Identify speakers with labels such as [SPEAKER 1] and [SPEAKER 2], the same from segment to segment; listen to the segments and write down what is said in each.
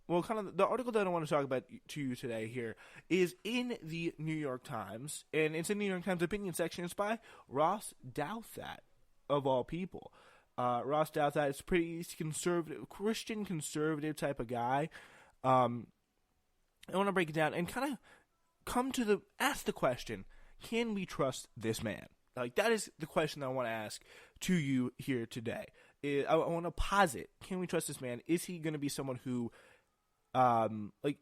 [SPEAKER 1] kind of the article that I want to talk about to you today here is in the New York Times, and it's in the New York Times opinion section. It's by Ross Douthat, of all people. Ross Douthat is pretty conservative, Christian conservative type of guy. I want to break it down and kind of ask the question: can we trust this man? Like, that is the question that I want to ask to you here today. I want to posit: can we trust this man? Is he going to be someone who,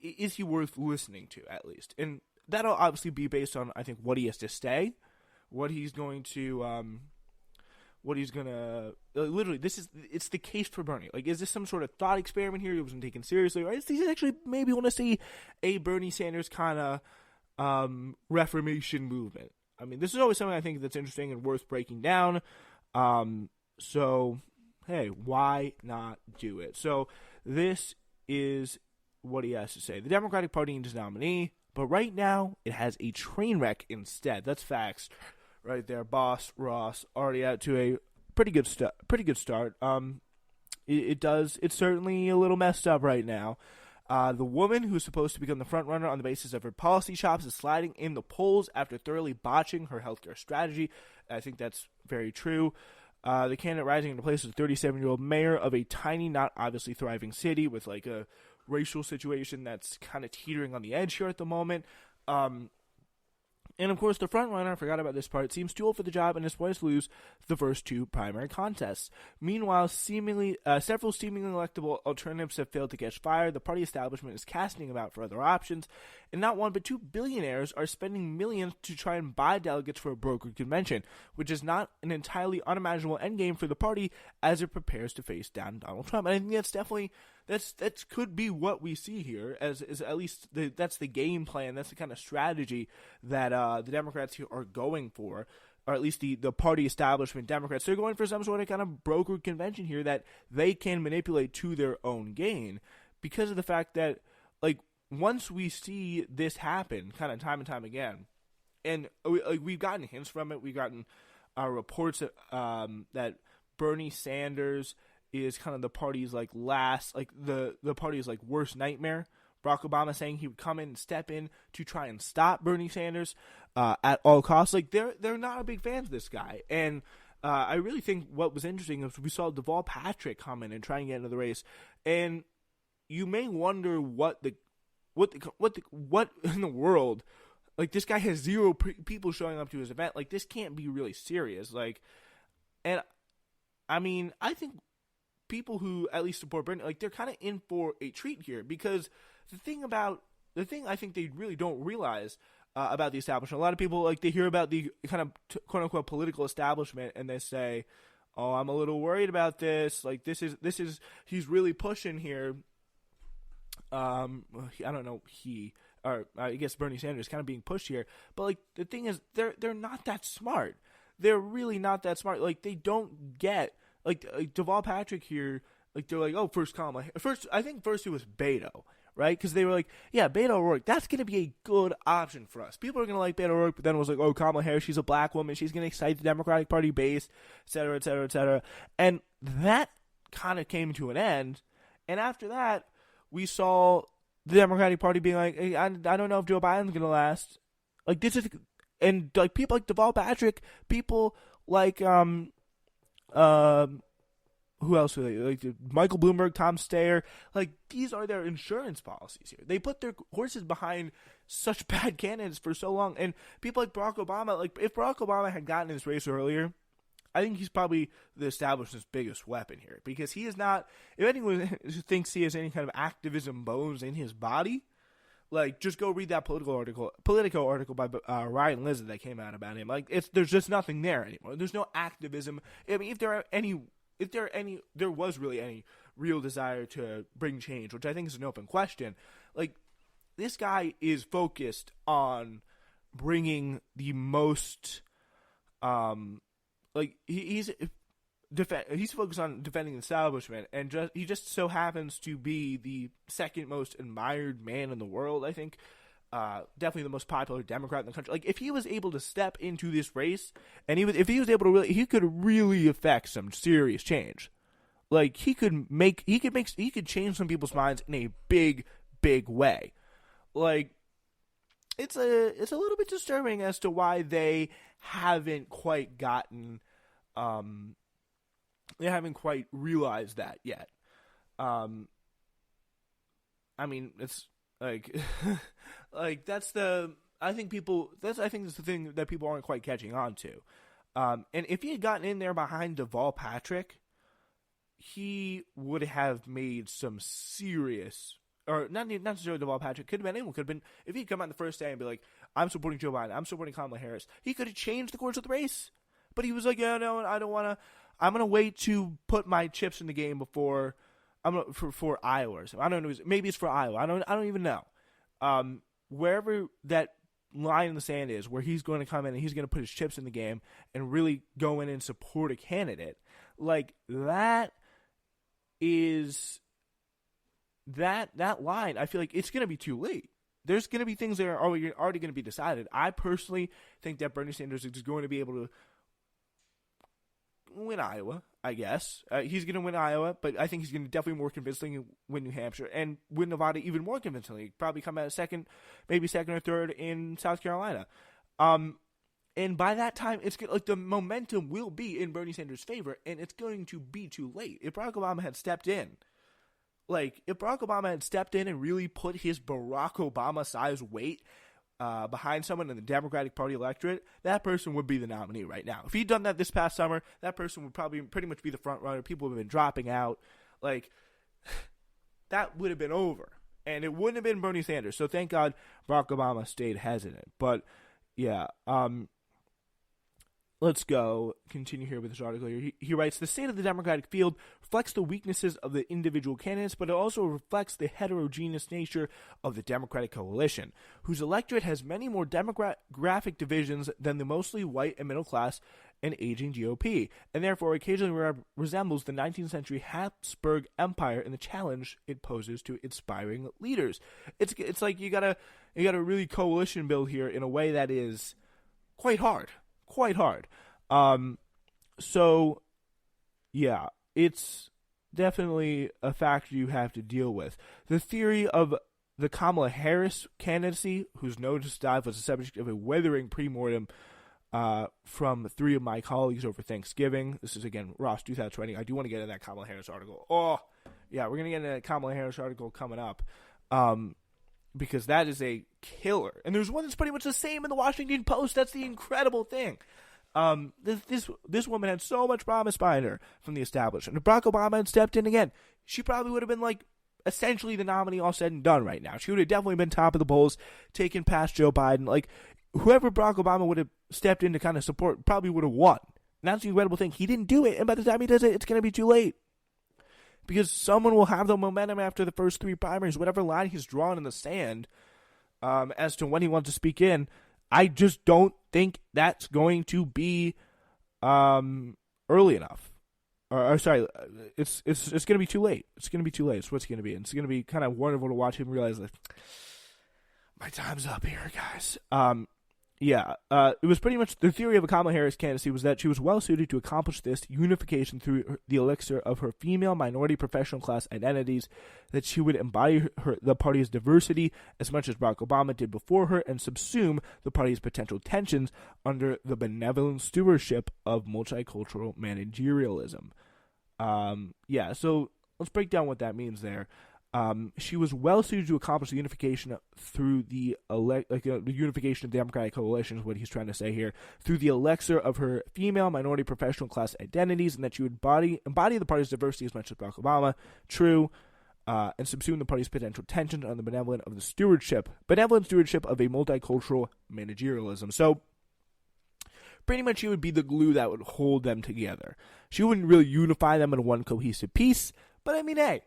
[SPEAKER 1] is he worth listening to at least? And that'll obviously be based on, I think, what he has to say, what he's going to, literally, it's the case for Bernie. Like, is this some sort of thought experiment here? He wasn't taken seriously, or is he actually maybe want to see a Bernie Sanders kind of Reformation movement? I mean, this is always something I think that's interesting and worth breaking down. So, hey, why not do it? So, this is what he has to say. The Democratic Party needs a nominee, but right now it has a train wreck instead. That's facts right there. Boss Ross already out to a pretty good start. It's certainly a little messed up right now. The woman who's supposed to become the front runner on the basis of her policy chops is sliding in the polls after thoroughly botching her healthcare strategy. I think that's very true. The candidate rising into place is a 37-year-old mayor of a tiny, not obviously thriving city with like a racial situation that's kind of teetering on the edge here at the moment. And, of course, the frontrunner, I forgot about this part, seems too old for the job and is poised to lose the first two primary contests. Meanwhile, several seemingly electable alternatives have failed to catch fire. The party establishment is casting about for other options, and not one but two billionaires are spending millions to try and buy delegates for a brokered convention, which is not an entirely unimaginable endgame for the party as it prepares to face down Donald Trump. And I think that's definitely... That could be what we see here, as at least that's the game plan. That's the kind of strategy that the Democrats here are going for, or at least the party establishment Democrats. They're going for some sort of kind of brokered convention here that they can manipulate to their own gain, because of the fact that, like, once we see this happen kind of time and time again, and we've gotten hints from it, we've gotten reports that Bernie Sanders is kind of the party's like last, like the party's like worst nightmare. Barack Obama saying he would come in and step in to try and stop Bernie Sanders at all costs. Like, they're not a big fan of this guy. And I really think what was interesting is we saw Deval Patrick come in and try and get into the race. And you may wonder what in the world, like, this guy has zero people showing up to his event. Like, this can't be really serious. Like, and I mean, I think people who at least support Bernie, like, they're kind of in for a treat here, because the thing I think they really don't realize about the establishment, a lot of people, like, they hear about the kind of quote unquote political establishment and they say, oh, I'm a little worried about this. Like, this is he's really pushing here. I don't know, I guess Bernie Sanders kind of being pushed here, but like, the thing is, they're not that smart. They're really not that smart. Like, they don't get. Like Deval Patrick here, like, they're like, oh, first Kamala. I think first it was Beto, right? Because they were like, yeah, Beto O'Rourke, that's going to be a good option for us. People are going to like Beto O'Rourke, but then it was like, oh, Kamala Harris, she's a black woman. She's going to excite the Democratic Party base, et cetera, et cetera, et cetera. And that kind of came to an end. And after that, we saw the Democratic Party being like, hey, I don't know if Joe Biden's going to last. Like, this is, and like people like Deval Patrick, people like, who else are they? Like Michael Bloomberg, Tom Steyer. Like, these are their insurance policies here. They put their horses behind such bad candidates for so long. And people like Barack Obama, like, if Barack Obama had gotten in this race earlier, I think he's probably the establishment's biggest weapon here, because he is not, if anyone thinks he has any kind of activism bones in his body, like, just go read that Politico article by Ryan Lizard that came out about him. Like, there's just nothing there anymore. There's no activism. I mean, if there was really any real desire to bring change, which I think is an open question, like, this guy is focused on bringing the most, he's focused on defending the establishment, and he just so happens to be the second most admired man in the world, I think. Definitely the most popular Democrat in the country. Like, if he was able to step into this race, and if he was able to really, he could really affect some serious change. Like he could change some people's minds in a big way. Like it's a little bit disturbing as to why they haven't quite realized that yet. I mean, it's like like that's the I think that's the thing that people aren't quite catching on to. And if he had gotten in there behind Deval Patrick, he would have made some serious, or not necessarily Deval Patrick, could have been anyone, could have been, if he'd come out the first day and be like, I'm supporting Joe Biden, I'm supporting Kamala Harris, he could have changed the course of the race. But he was like, yeah, no, I don't want to, I'm going to wait to put my chips in the game before, for Iowa. Or so I don't know, maybe it's for Iowa, I don't even know. Wherever that line in the sand is, where he's going to come in and he's going to put his chips in the game and really go in and support a candidate, like that is that line, I feel like it's going to be too late. There's going to be things that are already going to be decided. I personally think that Bernie Sanders is going to be able to win Iowa, I guess. He's going to win Iowa, but I think he's going to definitely more convincingly win New Hampshire and win Nevada even more convincingly. Probably come out second or third in South Carolina. And by that time, it's like the momentum will be in Bernie Sanders' favor, and it's going to be too late. If Barack Obama had stepped in, and really put his Barack Obama-sized weight behind someone in the Democratic Party electorate, that person would be the nominee right now. If he'd done that this past summer, that person would probably pretty much be the front runner. People would have been dropping out. Like, that would have been over. And it wouldn't have been Bernie Sanders. So thank God Barack Obama stayed hesitant. But, yeah, let's continue here with this article here. He writes, the state of the Democratic field reflects the weaknesses of the individual candidates, but it also reflects the heterogeneous nature of the Democratic coalition, whose electorate has many more demographic divisions than the mostly white and middle class and aging GOP, and therefore occasionally resembles the 19th century Habsburg Empire in the challenge it poses to aspiring leaders. It's like you gotta really coalition build here in a way that is quite hard. So yeah, it's definitely a factor you have to deal with. The theory of the Kamala Harris candidacy, whose notice dive was the subject of a withering premortem from three of my colleagues over Thanksgiving. This is, again, Ross 2020. I do want to get into that Kamala Harris article. Oh, yeah, we're going to get into that Kamala Harris article coming up. Because that is a killer. And there's one that's pretty much the same in the Washington Post. That's the incredible thing. This woman had so much promise behind her from the establishment. If Barack Obama had stepped in again, she probably would have been like essentially the nominee all said and done right now. She would have definitely been top of the polls, taken past Joe Biden. Like, whoever Barack Obama would have stepped in to kind of support probably would have won. And that's the incredible thing. He didn't do it, and by the time he does it, it's going to be too late. Because someone will have the momentum after the first three primaries, whatever line he's drawn in the sand as to when he wants to speak in. I just don't think that's going to be early enough. Or sorry, it's going to be too late. It's going to be too late. It's what's going to be. And it's going to be kind of wonderful to watch him realize that my time's up here, guys. It was pretty much the theory of a Kamala Harris candidacy was that she was well suited to accomplish this unification through the elixir of her female minority professional class identities, that she would embody the party's diversity as much as Barack Obama did before her and subsume the party's potential tensions under the benevolent stewardship of multicultural managerialism. So let's break down what that means there. She was well suited to accomplish the unification through the unification of the Democratic coalition is what he's trying to say here, through the elixir of her female minority professional class identities, and that she would embody the party's diversity as much as Barack Obama. True. And subsume the party's potential tension on the benevolent stewardship of a multicultural managerialism. So pretty much she would be the glue that would hold them together. She wouldn't really unify them in one cohesive piece, but I mean, hey,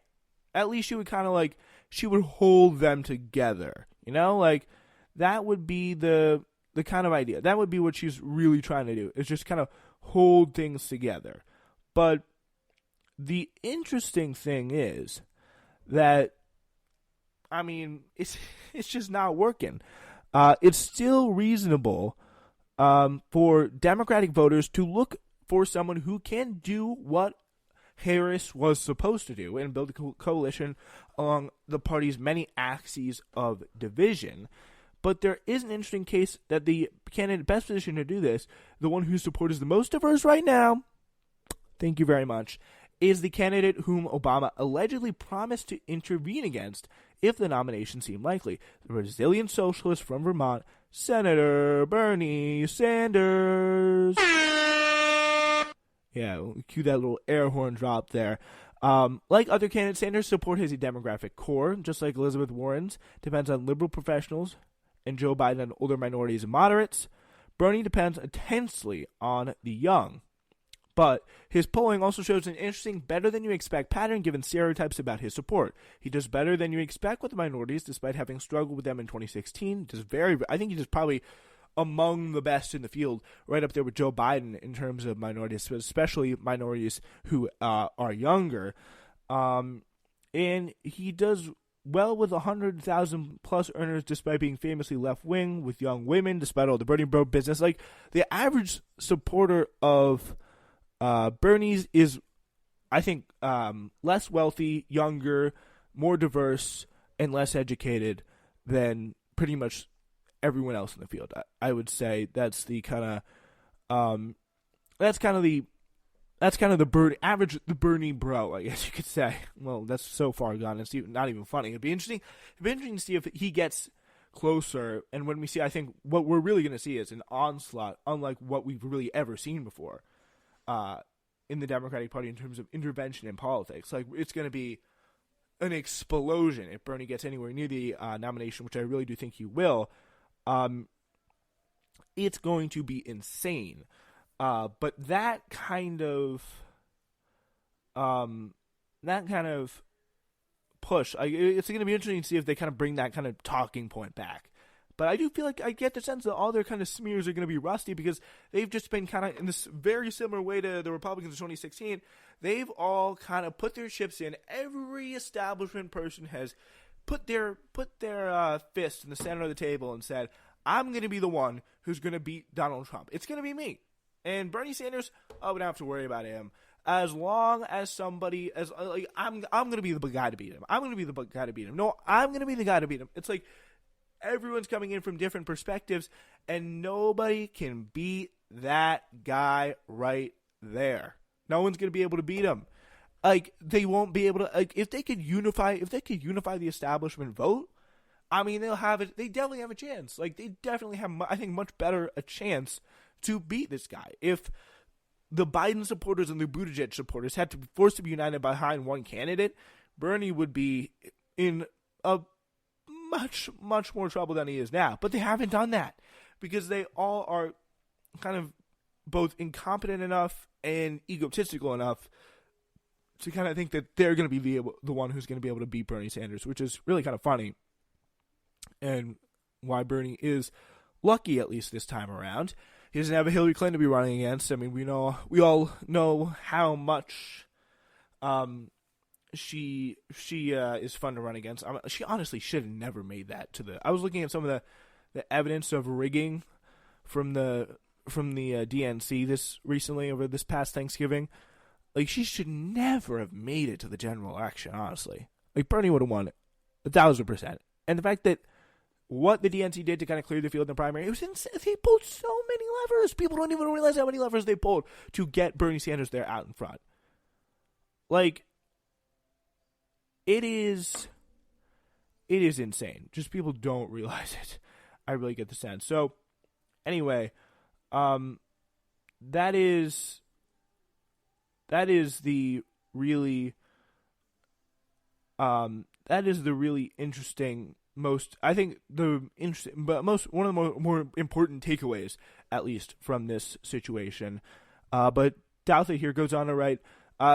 [SPEAKER 1] at least she would kind of she would hold them together, that would be the kind of idea. That would be what she's really trying to do, is just kind of hold things together. But the interesting thing is that, I mean, it's just not working. It's still reasonable for Democratic voters to look for someone who can do what Harris was supposed to do and build a coalition along the party's many axes of division. But there is an interesting case that the candidate best positioned to do this, the one whose support is the most diverse right now, thank you very much, is the candidate whom Obama allegedly promised to intervene against if the nomination seemed likely, the Brazilian socialist from Vermont, Senator Bernie Sanders. Yeah, cue that little air horn drop there. Like other candidates, Sanders' support has a demographic core, just like Elizabeth Warren's, depends on liberal professionals, and Joe Biden on older minorities and moderates. Bernie depends intensely on the young. But his polling also shows an interesting better-than-you-expect pattern given stereotypes about his support. He does better than you expect with the minorities, despite having struggled with them in 2016. I think he does probably among the best in the field, right up there with Joe Biden in terms of minorities, especially minorities who are younger. And he does well with 100,000 plus earners despite being famously left-wing, with young women, despite all the Bernie bro business. Like, the average supporter of Bernie's is, I think, less wealthy, younger, more diverse, and less educated than pretty much everyone else in the field. I would say that's the kind of the Bernie bro, I guess you could say. Well, that's so far gone. It's not even funny. It'd be interesting to see if he gets closer. And when we see, I think what we're really going to see is an onslaught, unlike what we've really ever seen before, in the Democratic Party in terms of intervention in politics. Like, it's going to be an explosion if Bernie gets anywhere near the nomination, which I really do think he will. It's going to be insane. But that kind of push, it's going to be interesting to see if they kind of bring that kind of talking point back. But I do feel like I get the sense that all their kind of smears are going to be rusty because they've just been kind of in this very similar way to the Republicans in 2016. They've all kind of put their chips in. Every establishment person has put their fist in the center of the table and said, I'm going to be the one who's going to beat Donald Trump. It's going to be me. And Bernie Sanders, I would have to worry about him. As long as somebody, I'm going to be the guy to beat him. I'm going to be the guy to beat him. No, I'm going to be the guy to beat him. It's like everyone's coming in from different perspectives, and nobody can beat that guy right there. No one's going to be able to beat him. Like, they won't be able to, like, if they could unify the establishment vote, I mean, they'll have it. They definitely have a chance. Like, they definitely have, I think, much better a chance to beat this guy. If the Biden supporters and the Buttigieg supporters had to be forced to be united behind one candidate, Bernie would be in a much, much more trouble than he is now. But they haven't done that because they all are kind of both incompetent enough and egotistical enough to kind of think that they're going to be the one who's going to be able to beat Bernie Sanders, which is really kind of funny. And why Bernie is lucky, at least this time around. He doesn't have a Hillary Clinton to be running against. I mean, we all know how much she is fun to run against. She honestly should have never made that to the. I was looking at some of the evidence of rigging from the DNC this recently over this past Thanksgiving. Like, she should never have made it to the general election. Honestly, like, Bernie would have won 1,000%. And the fact that what the DNC did to kind of clear the field in the primary, it was insane. They pulled so many levers. People don't even realize how many levers they pulled to get Bernie Sanders there out in front. Like, it is insane. Just people don't realize it. I really get the sense. So, anyway, that is the really interesting. I think one of the more important takeaways, at least from this situation. But Doutha here goes on to write,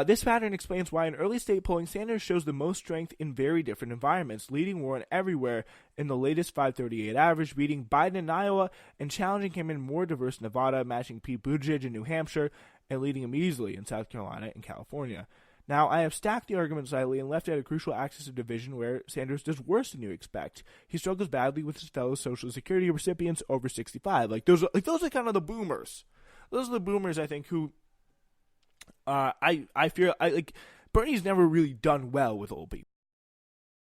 [SPEAKER 1] this pattern explains why in early state polling, Sanders shows the most strength in very different environments, leading Warren everywhere in the latest 538 average, beating Biden in Iowa, and challenging him in more diverse Nevada, matching Pete Buttigieg in New Hampshire, and leading him easily in South Carolina and California. Now, I have stacked the argument slightly and left out a crucial axis of division where Sanders does worse than you expect. He struggles badly with his fellow Social Security recipients over 65. Those are kind of the boomers. Those are the boomers, I think, who I feel I like Bernie's never really done well with old people.